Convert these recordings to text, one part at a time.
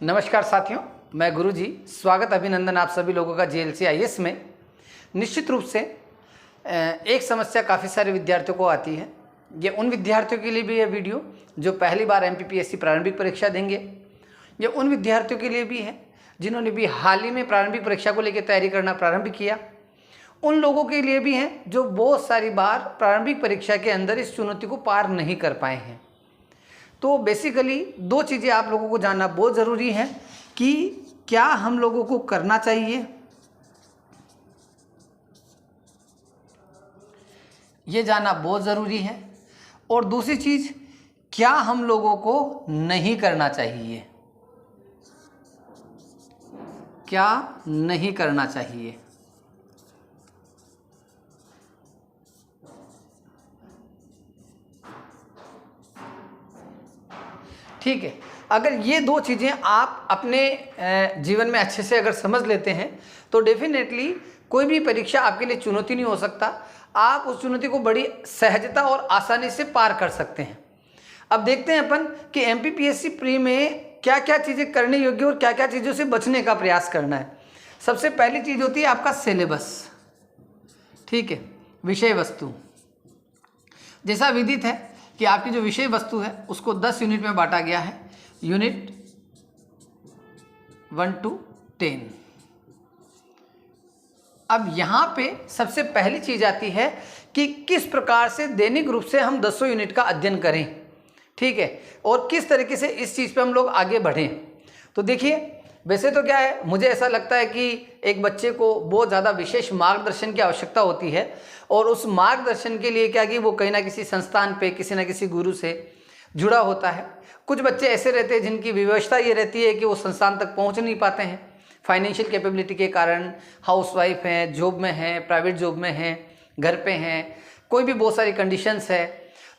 नमस्कार साथियों, मैं गुरुजी। स्वागत अभिनंदन आप सभी लोगों का JLC IAS में। निश्चित रूप से एक समस्या काफ़ी सारे विद्यार्थियों को आती है। ये उन विद्यार्थियों के लिए भी है वीडियो जो पहली बार MPPSC प्रारंभिक परीक्षा देंगे। ये उन विद्यार्थियों के लिए भी है जिन्होंने भी हाल ही में प्रारंभिक परीक्षा को लेकर तैयारी करना प्रारंभ किया। उन लोगों के लिए भी है जो बहुत सारी बार प्रारंभिक परीक्षा के अंदर इस चुनौती को पार नहीं कर पाए हैं। तो बेसिकली दो चीज़ें आप लोगों को जानना बहुत ज़रूरी है कि क्या हम लोगों को करना चाहिए, ये जानना बहुत ज़रूरी है, और दूसरी चीज़ क्या हम लोगों को नहीं करना चाहिए, क्या नहीं करना चाहिए। ठीक है, अगर ये दो चीज़ें आप अपने जीवन में अच्छे से अगर समझ लेते हैं तो डेफिनेटली कोई भी परीक्षा आपके लिए चुनौती नहीं हो सकता। आप उस चुनौती को बड़ी सहजता और आसानी से पार कर सकते हैं। अब देखते हैं अपन कि MPPSC प्री में क्या क्या चीज़ें करने योग्य और क्या क्या चीज़ों से बचने का प्रयास करना है। सबसे पहली चीज़ होती है आपका सिलेबस। ठीक है, विषय वस्तु। जैसा विदित है कि आपकी जो विषय वस्तु है उसको 10 यूनिट में बांटा गया है, यूनिट 1 to 10। अब यहाँ पे सबसे पहली चीज़ आती है कि किस प्रकार से दैनिक रूप से हम 10 यूनिट का अध्ययन करें। ठीक है, और किस तरीके से इस चीज़ पे हम लोग आगे बढ़ें। तो देखिए, वैसे तो क्या है, मुझे ऐसा लगता है कि एक बच्चे को बहुत ज़्यादा विशेष मार्गदर्शन की आवश्यकता होती है, और उस मार्गदर्शन के लिए क्या कि वो कहीं ना किसी संस्थान पे किसी न किसी गुरु से जुड़ा होता है। कुछ बच्चे ऐसे रहते हैं जिनकी व्यवस्था ये रहती है कि वो संस्थान तक पहुंच नहीं पाते हैं, फाइनेंशियल कैपेबिलिटी के कारण। हाउसवाइफ हैं, जॉब में हैं, प्राइवेट जॉब में हैं, घर पे हैं, कोई भी बहुत सारी कंडीशंस है।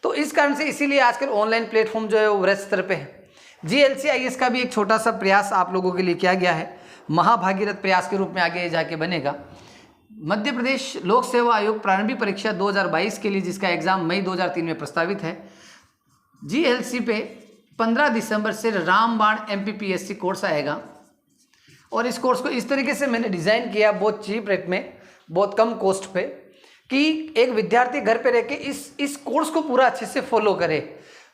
तो इस कारण से इसीलिए आजकल ऑनलाइन प्लेटफॉर्म जो है वो वृहद स्तर पर है। JLC IAS का भी एक छोटा सा प्रयास आप लोगों के लिए किया गया है, महाभागीरथ प्रयास के रूप में आगे जाके बनेगा। मध्य प्रदेश लोक सेवा आयोग प्रारंभिक परीक्षा 2022 के लिए, जिसका एग्ज़ाम मई 2003 में प्रस्तावित है, JLC पे 15 दिसंबर से रामबाण MPPSC कोर्स आएगा। और इस कोर्स को इस तरीके से मैंने डिज़ाइन किया, बहुत चीप रेट में, बहुत कम कॉस्ट पे, कि एक विद्यार्थी घर पे रह के इस कोर्स को पूरा अच्छे से फॉलो करे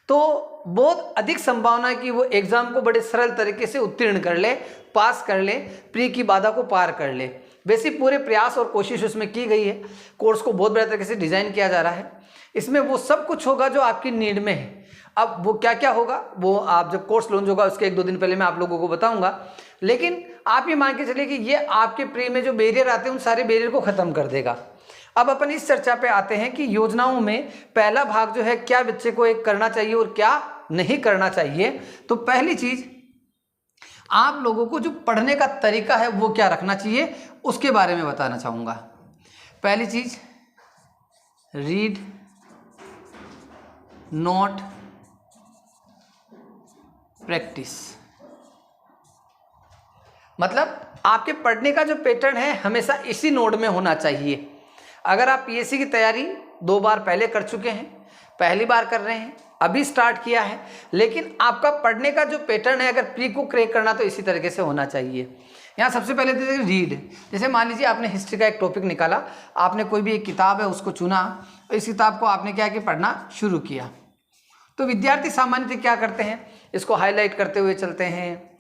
तो बहुत अधिक संभावना है कि वो एग्ज़ाम को बड़े सरल तरीके से उत्तीर्ण कर ले, पास कर ले, प्री की बाधा को पार कर ले। वैसे पूरे प्रयास और कोशिश उसमें की गई है। कोर्स को बहुत बेहतर तरीके से डिज़ाइन किया जा रहा है। इसमें वो सब कुछ होगा जो आपकी नीड में है। अब वो क्या क्या होगा वो आप जब कोर्स लॉन्च होगा उसके 1-2 दिन पहले मैं आप लोगों को बताऊंगा। लेकिन आप ये मान के चलिए कि ये आपके प्री में जो बैरियर आते हैं उन सारे बैरियर को ख़त्म कर देगा। अब अपन इस चर्चा पे आते हैं कि योजनाओं में पहला भाग जो है, क्या बच्चे को एक करना चाहिए और क्या नहीं करना चाहिए। तो पहली चीज़, आप लोगों को जो पढ़ने का तरीका है वो क्या रखना चाहिए उसके बारे में बताना चाहूँगा। पहली चीज़, रीड नोट प्रैक्टिस। मतलब आपके पढ़ने का जो पैटर्न है हमेशा इसी नोड में होना चाहिए। अगर आप PSC की तैयारी 2 बार पहले कर चुके हैं, पहली बार कर रहे हैं, अभी स्टार्ट किया है, लेकिन आपका पढ़ने का जो पैटर्न है अगर प्री को क्रैक करना तो इसी तरीके से होना चाहिए। यहाँ सबसे पहले देखिए रीड। जैसे मान लीजिए आपने हिस्ट्री का एक टॉपिक निकाला, आपने कोई भी एक किताब है उसको चुना, इस किताब को आपने क्या कि पढ़ना शुरू किया। तो विद्यार्थी सामान्यतः क्या करते हैं, इसको हाईलाइट करते हुए चलते हैं,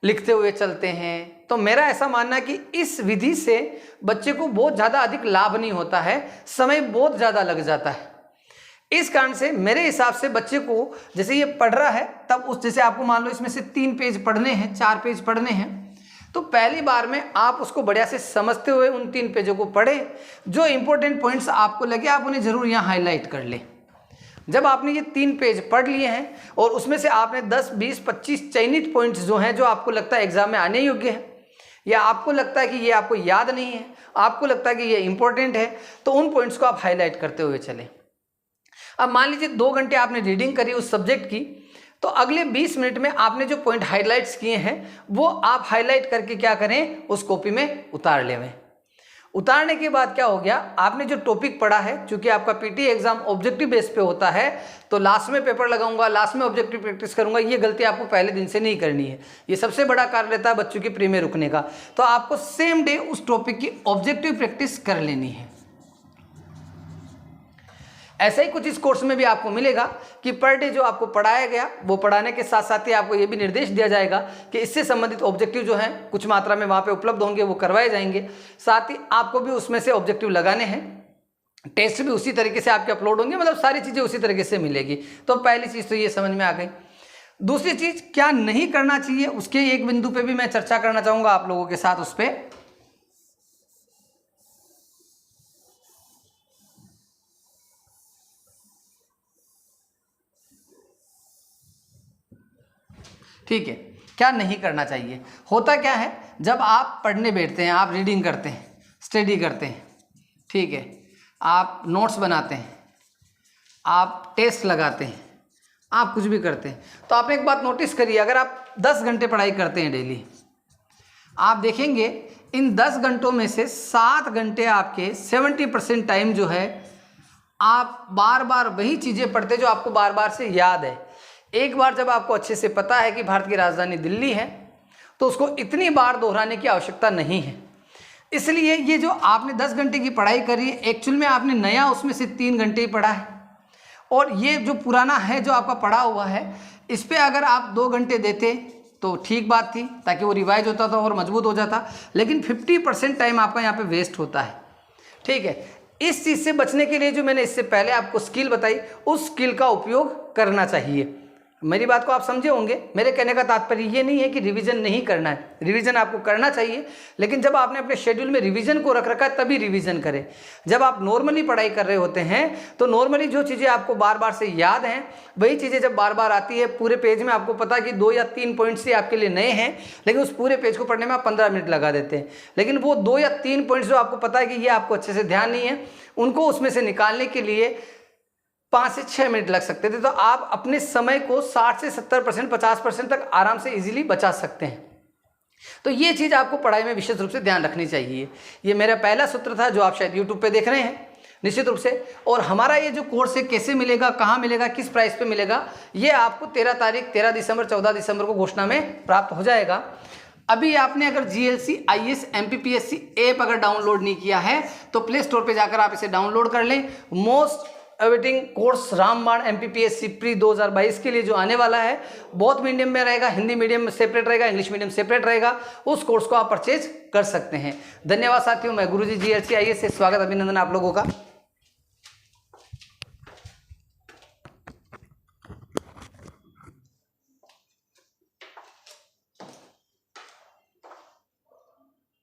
लिखते हुए चलते हैं। तो मेरा ऐसा मानना है कि इस विधि से बच्चे को बहुत ज़्यादा अधिक लाभ नहीं होता है, समय बहुत ज़्यादा लग जाता है। इस कारण से मेरे हिसाब से बच्चे को जैसे ये पढ़ रहा है तब जैसे आपको मान लो इसमें से 3 पेज पढ़ने हैं, 4 पेज पढ़ने हैं, तो पहली बार में आप उसको बढ़िया से समझते हुए उन 3 पेजों को पढ़े। जो इंपॉर्टेंट पॉइंट्स आपको लगे आप उन्हें ज़रूर यहाँ हाईलाइट कर लें। जब आपने ये 3 पेज पढ़ लिए हैं और उसमें से आपने 10, 20, 25 चयनित पॉइंट्स जो हैं जो आपको लगता है एग्जाम में आने योग्य है, या आपको लगता है कि ये आपको याद नहीं है, आपको लगता है कि ये इंपॉर्टेंट है, तो उन पॉइंट्स को आप हाईलाइट करते हुए चलें। अब मान लीजिए 2 घंटे आपने रीडिंग करी उस सब्जेक्ट की, तो अगले 20 मिनट में आपने जो पॉइंट हाईलाइट्स किए हैं वो आप हाईलाइट करके क्या करें, उस कॉपी में उतार लें। उतारने के बाद क्या हो गया, आपने जो टॉपिक पढ़ा है, चूंकि आपका पीटी एग्जाम ऑब्जेक्टिव बेस पे होता है तो लास्ट में पेपर लगाऊंगा, लास्ट में ऑब्जेक्टिव प्रैक्टिस करूंगा, ये गलती आपको पहले दिन से नहीं करनी है। ये सबसे बड़ा कारण रहता है बच्चों की प्री में रुकने का। तो आपको सेम डे उस टॉपिक की ऑब्जेक्टिव प्रैक्टिस कर लेनी है। ऐसा ही कुछ इस कोर्स में भी आपको मिलेगा कि पर डे जो आपको पढ़ाया गया वो पढ़ाने के साथ साथ ही आपको ये भी निर्देश दिया जाएगा कि इससे संबंधित ऑब्जेक्टिव जो हैं कुछ मात्रा में वहाँ पे उपलब्ध होंगे, वो करवाए जाएंगे। साथ ही आपको भी उसमें से ऑब्जेक्टिव लगाने हैं, टेस्ट भी उसी तरीके से आपके अपलोड होंगे, मतलब सारी चीज़ें उसी तरीके से मिलेगी। तो पहली चीज़ तो ये समझ में आ गई। दूसरी चीज़ क्या नहीं करना चाहिए, उसके एक बिंदु पर भी मैं चर्चा करना चाहूँगा आप लोगों के साथ। उस पर ठीक है, क्या नहीं करना चाहिए। होता क्या है, जब आप पढ़ने बैठते हैं, आप रीडिंग करते हैं, स्टडी करते हैं, ठीक है, आप नोट्स बनाते हैं, आप टेस्ट लगाते हैं, आप कुछ भी करते हैं, तो आपने एक बात नोटिस करी, अगर आप 10 घंटे पढ़ाई करते हैं डेली, आप देखेंगे इन 10 घंटों में से 7 घंटे आपके 70% टाइम जो है आप बार बार वही चीज़ें पढ़ते जो आपको बार बार से याद है। एक बार जब आपको अच्छे से पता है कि भारत की राजधानी दिल्ली है तो उसको इतनी बार दोहराने की आवश्यकता नहीं है। इसलिए ये जो आपने 10 घंटे की पढ़ाई करी है, एक्चुअल में आपने नया उसमें से 3 घंटे ही पढ़ा है, और ये जो पुराना है जो आपका पढ़ा हुआ है, इस पर अगर आप 2 घंटे देते तो ठीक बात थी, ताकि वो रिवाइज होता था और मजबूत हो जाता। लेकिन 50% टाइम आपका यहाँ पे वेस्ट होता है। ठीक है, इस चीज़ से बचने के लिए जो मैंने इससे पहले आपको स्किल बताई, उस स्किल का उपयोग करना चाहिए। मेरी बात को आप समझे होंगे। मेरे कहने का तात्पर्य ये नहीं है कि रिवीजन नहीं करना है, रिवीजन आपको करना चाहिए, लेकिन जब आपने अपने शेड्यूल में रिवीजन को रख रखा है तभी रिवीजन करें। जब आप नॉर्मली पढ़ाई कर रहे होते हैं तो नॉर्मली जो चीज़ें आपको बार बार से याद हैं वही चीज़ें जब बार बार आती है, पूरे पेज में आपको पता कि 2 या 3 पॉइंट्स ही आपके लिए नए हैं, लेकिन उस पूरे पेज को पढ़ने में आप 15 मिनट लगा देते हैं। लेकिन वो 2 या 3 पॉइंट्स जो आपको पता है कि ये आपको अच्छे से ध्यान नहीं है, उनको उसमें से निकालने के लिए 5 से 6 मिनट लग सकते थे। तो आप अपने समय को 60 से 70%, 50% तक आराम से इजीली बचा सकते हैं। तो ये चीज़ आपको पढ़ाई में विशेष रूप से ध्यान रखनी चाहिए। ये मेरा पहला सूत्र था जो आप शायद यूट्यूब पे देख रहे हैं निश्चित रूप से। और हमारा ये जो कोर्स है कैसे मिलेगा, कहाँ मिलेगा, किस प्राइस पे मिलेगा, ये आपको 13 दिसंबर 14 दिसंबर को घोषणा में प्राप्त हो जाएगा। अभी आपने अगर GLC IAS MPPSC ऐप अगर डाउनलोड नहीं किया है तो प्ले स्टोर पर जाकर आप इसे डाउनलोड कर लें। मोस्ट अवेटिंग कोर्स रामबाण MPPSC प्री 2022 के लिए जो आने वाला है, बहुत मीडियम में रहेगा, हिंदी मीडियम सेपरेट रहेगा, इंग्लिश मीडियम सेपरेट रहेगा। उस कोर्स को आप परचेज कर सकते हैं। धन्यवाद साथियों, मैं गुरुजी GLC IAS से स्वागत अभिनंदन आप लोगों का।